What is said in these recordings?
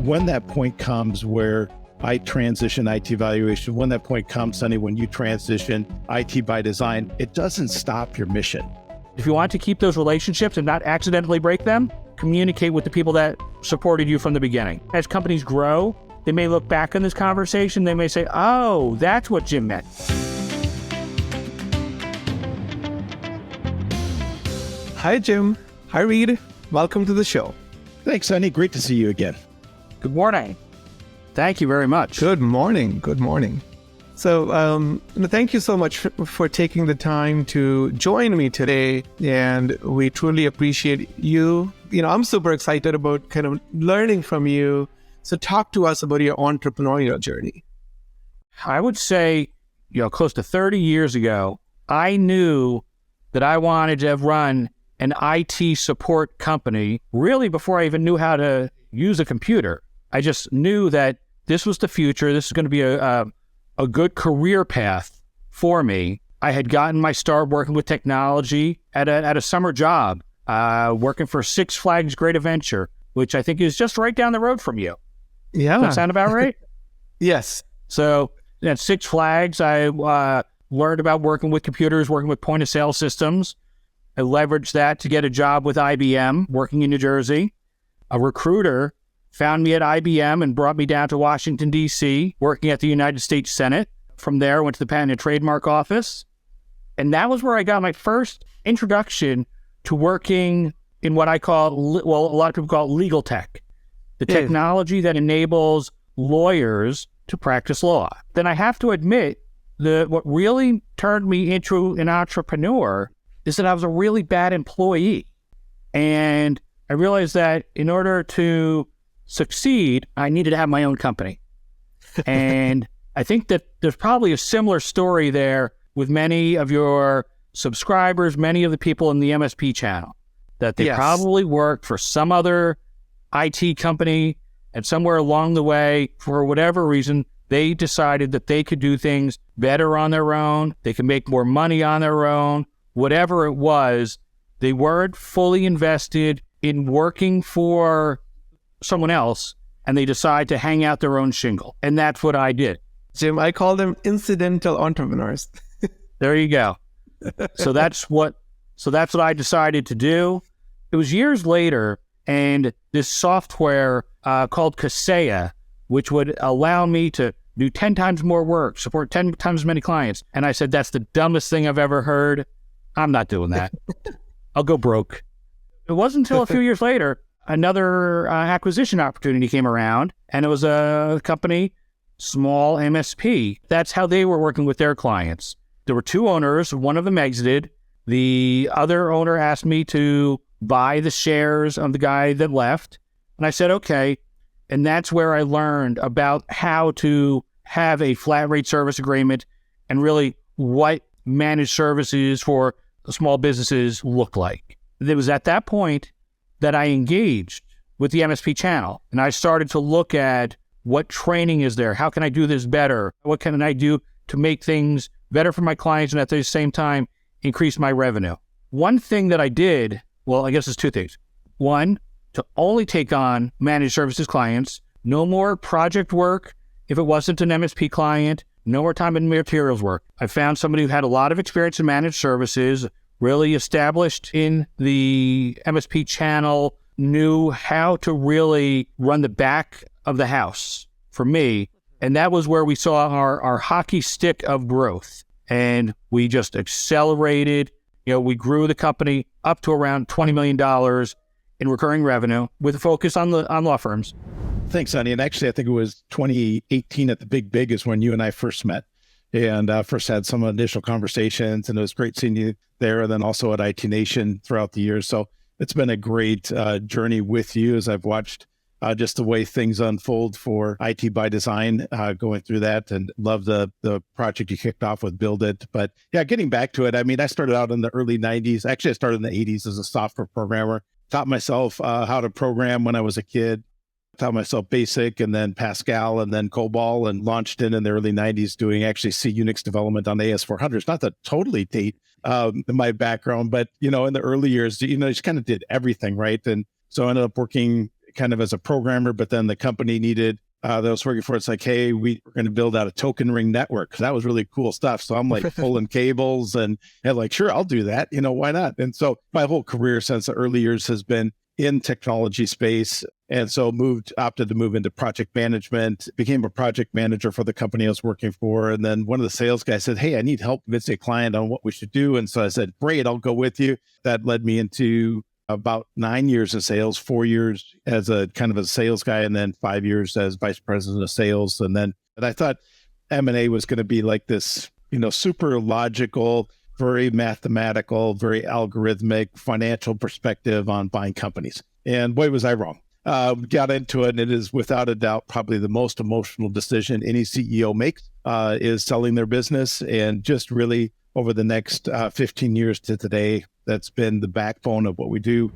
when that point comes where I transition IT evaluation, when that point comes, Sonny, when you transition IT by design, it doesn't stop your mission. If you want to keep those relationships and not accidentally break them, communicate with the people that supported you from the beginning. As companies grow, they may look back on this conversation, they may say, oh, that's what Jim meant. Hi, Jim. Hi, Reed. Welcome to the show. Thanks, Sonny. Great to see you again. Good morning. Thank you very much. Good morning. Good morning. So thank you so much for taking the time to join me today. And we truly appreciate you. I'm super excited about kind of learning from you. So talk to us about your entrepreneurial journey. I would say, close to 30 years ago, I knew that I wanted to run an IT support company really before I even knew how to use a computer. I just knew that this was the future. This is going to be a good career path for me. I had gotten my start working with technology at a summer job, working for Six Flags Great Adventure, which I think is just right down the road from you. Yeah. Does that sound about right? Yes. So at Six Flags, I learned about working with computers, working with point of sale systems. I leveraged that to get a job with IBM, working in New Jersey. A recruiter found me at IBM and brought me down to Washington, D.C., working at the United States Senate. From there, I went to the Patent and Trademark Office. And that was where I got my first introduction to working in what I call, a lot of people call legal tech, the technology that enables lawyers to practice law. Then I have to admit that what really turned me into an entrepreneur is that I was a really bad employee. And I realized that in order to succeed, I needed to have my own company. And I think that there's probably a similar story there with many of your subscribers, many of the people in the MSP channel, that they probably worked for some other IT company, and somewhere along the way, for whatever reason, they decided that they could do things better on their own, they could make more money on their own, whatever it was. They weren't fully invested in working for someone else, and they decide to hang out their own shingle. And that's what I did. Jim, I call them incidental entrepreneurs. There you go. So that's what I decided to do. It was years later, and this software called Kaseya, which would allow me to do 10 times more work, support 10 times as many clients. And I said, that's the dumbest thing I've ever heard. I'm not doing that. I'll go broke. It wasn't until a few years later, another acquisition opportunity came around, and it was a company, small MSP. That's how they were working with their clients. There were two owners. One of them exited. The other owner asked me to buy the shares of the guy that left. And I said, okay. And that's where I learned about how to have a flat rate service agreement and really what managed services for small businesses look like. It was at that point that I engaged with the MSP channel, and I started to look at what training is there? How can I do this better? What can I do to make things better for my clients and at the same time increase my revenue? One thing that I did, well, I guess it's two things. One, to only take on managed services clients, no more project work if it wasn't an MSP client, no more time and materials work. I found somebody who had a lot of experience in managed services, really established in the MSP channel, knew how to really run the back of the house for me. And that was where we saw our hockey stick of growth. And we just accelerated. We grew the company up to around $20 million in recurring revenue with a focus on law firms. Thanks, Sonny. And actually, I think it was 2018 at the Big is when you and I first met and first had some initial conversations. And it was great seeing you there, and then also at IT Nation throughout the years. So it's been a great journey with you as I've watched just the way things unfold for IT by Design, going through that, and love the project you kicked off with Build It. But yeah, getting back to it, I mean, I started out in the early 90s. Actually, I started in the 80s as a software programmer. Taught myself how to program when I was a kid. Taught myself BASIC and then Pascal and then COBOL, and launched in the early 90s doing actually C Unix development on AS400s. Not to totally date my background, but, in the early years, just kind of did everything, right? And so I ended up working kind of as a programmer, but then the company needed that I was working for, it's like, hey, we're going to build out a token ring network. That was really cool stuff. So I'm like pulling cables and like, sure, I'll do that. Why not? And so my whole career since the early years has been in technology space. And so opted to move into project management, became a project manager for the company I was working for. And then one of the sales guys said, hey, I need help convincing a client on what we should do. And so I said, great, I'll go with you. That led me into about 9 years in sales, 4 years as a kind of a sales guy, and then 5 years as vice president of sales. And I thought M&A was going to be like this, super logical, very mathematical, very algorithmic financial perspective on buying companies. And boy, was I wrong. Got into it, and it is without a doubt probably the most emotional decision any CEO makes is selling their business. And just really over the next 15 years to today, that's been the backbone of what we do.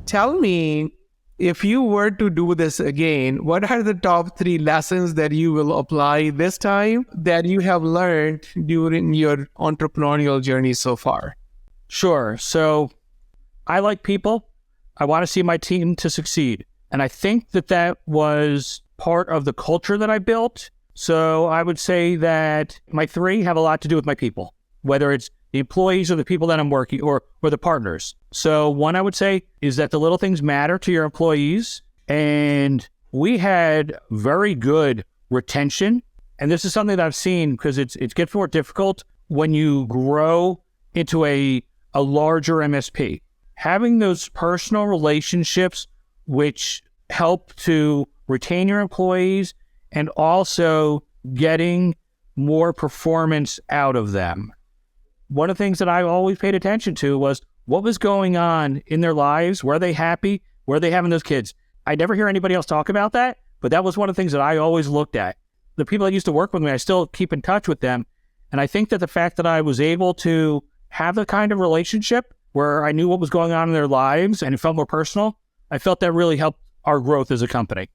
Tell me, if you were to do this again, what are the top 3 lessons that you will apply this time that you have learned during your entrepreneurial journey so far? Sure. So I like people. I want to see my team to succeed. And I think that was part of the culture that I built. So I would say that my 3 have a lot to do with my people, whether it's the employees or the people that I'm working or the partners. So one I would say is that the little things matter to your employees. And we had very good retention. And this is something that I've seen because it gets more difficult when you grow into a larger MSP. Having those personal relationships which help to retain your employees and also getting more performance out of them. One of the things that I always paid attention to was what was going on in their lives. Were they happy? Were they having those kids? I never hear anybody else talk about that, but that was one of the things that I always looked at. The people that used to work with me, I still keep in touch with them. And I think that the fact that I was able to have the kind of relationship where I knew what was going on in their lives and it felt more personal, I felt that really helped our growth as a company.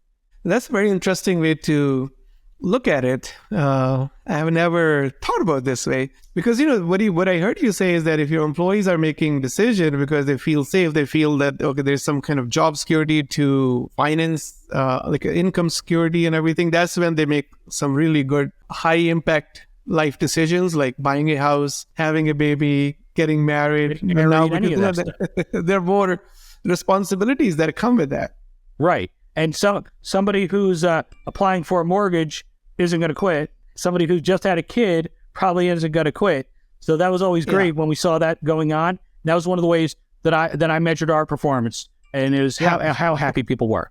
That's a very interesting way to look at it. I have never thought about this way because, what I heard you say is that if your employees are making decisions because they feel safe, they feel that, okay, there's some kind of job security to finance, like income security and everything, that's when they make some really good high impact life decisions like buying a house, having a baby, getting married. Any of that there are more responsibilities that come with that. Right. And somebody who's applying for a mortgage isn't going to quit. Somebody who just had a kid probably isn't going to quit. So that was always great when we saw that going on. That was one of the ways that I measured our performance, and it was how happy people were.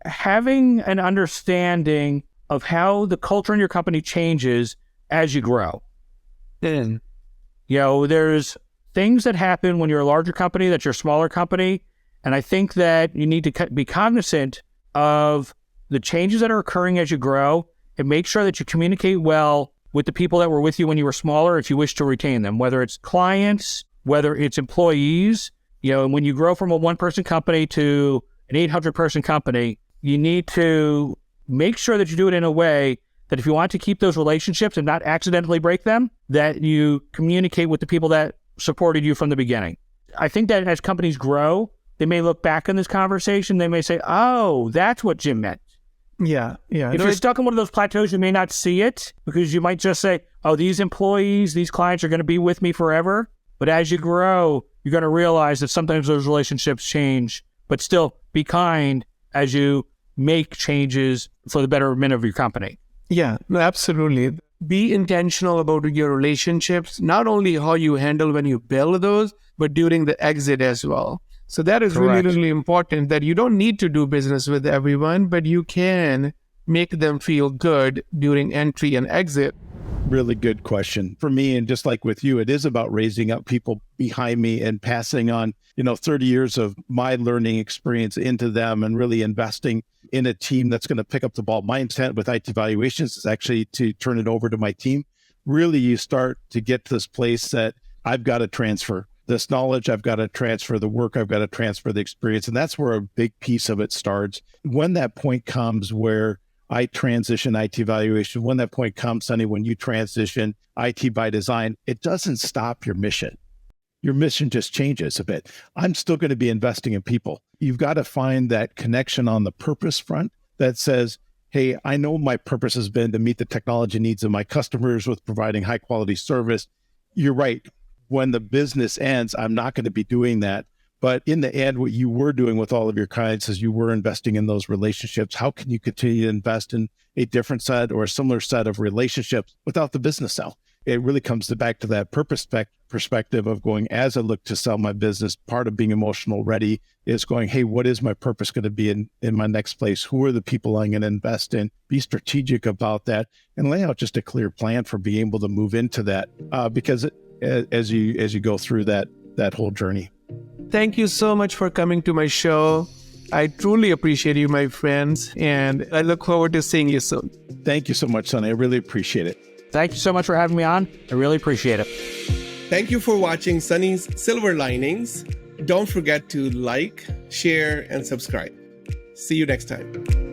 Having an understanding of how the culture in your company changes as you grow. There's things that happen when you're a larger company that you're a smaller company. And I think that you need to be cognizant of the changes that are occurring as you grow and make sure that you communicate well with the people that were with you when you were smaller if you wish to retain them, whether it's clients, whether it's employees. And when you grow from a 1-person company to an 800-person company, you need to make sure that you do it in a way that if you want to keep those relationships and not accidentally break them, that you communicate with the people that supported you from the beginning. I think that as companies grow, they may look back on this conversation. They may say, oh, that's what Jim meant. Yeah. If you're stuck in one of those plateaus, you may not see it because you might just say, oh, these employees, these clients are going to be with me forever. But as you grow, you're going to realize that sometimes those relationships change, but still be kind as you make changes for the betterment of your company. Yeah, no, absolutely. Be intentional about your relationships, not only how you handle when you build those, but during the exit as well. So that is Correct. really, really important, that you don't need to do business with everyone, but you can make them feel good during entry and exit. Really good question. For me, and just like with you, it is about raising up people behind me and passing on, 30 years of my learning experience into them and really investing in a team that's going to pick up the ball. My intent with IT Valuations is actually to turn it over to my team. Really, you start to get to this place that I've got to transfer this knowledge, I've got to transfer the work, I've got to transfer the experience. And that's where a big piece of it starts. When that point comes where I transition IT Valuation, when that point comes, Sonny, when you transition IT by Design, it doesn't stop your mission. your mission just changes a bit. I'm still going to be investing in people. You've got to find that connection on the purpose front that says, hey, I know my purpose has been to meet the technology needs of my customers with providing high quality service. You're right. When the business ends, I'm not going to be doing that. But in the end, what you were doing with all of your clients is you were investing in those relationships. How can you continue to invest in a different set or a similar set of relationships without the business sell? It really comes back to that purpose perspective of going, as I look to sell my business, part of being emotional ready is going, hey, what is my purpose going to be in my next place? Who are the people I'm going to invest in? Be strategic about that and lay out just a clear plan for being able to move into that because as you go through that whole journey. Thank you so much for coming to my show. I truly appreciate you, my friends, and I look forward to seeing you soon. Thank you so much, Sonny. I really appreciate it. Thank you so much for having me on. I really appreciate it. Thank you for watching Sonny's Silver Linings. Don't forget to like, share, and subscribe. See you next time.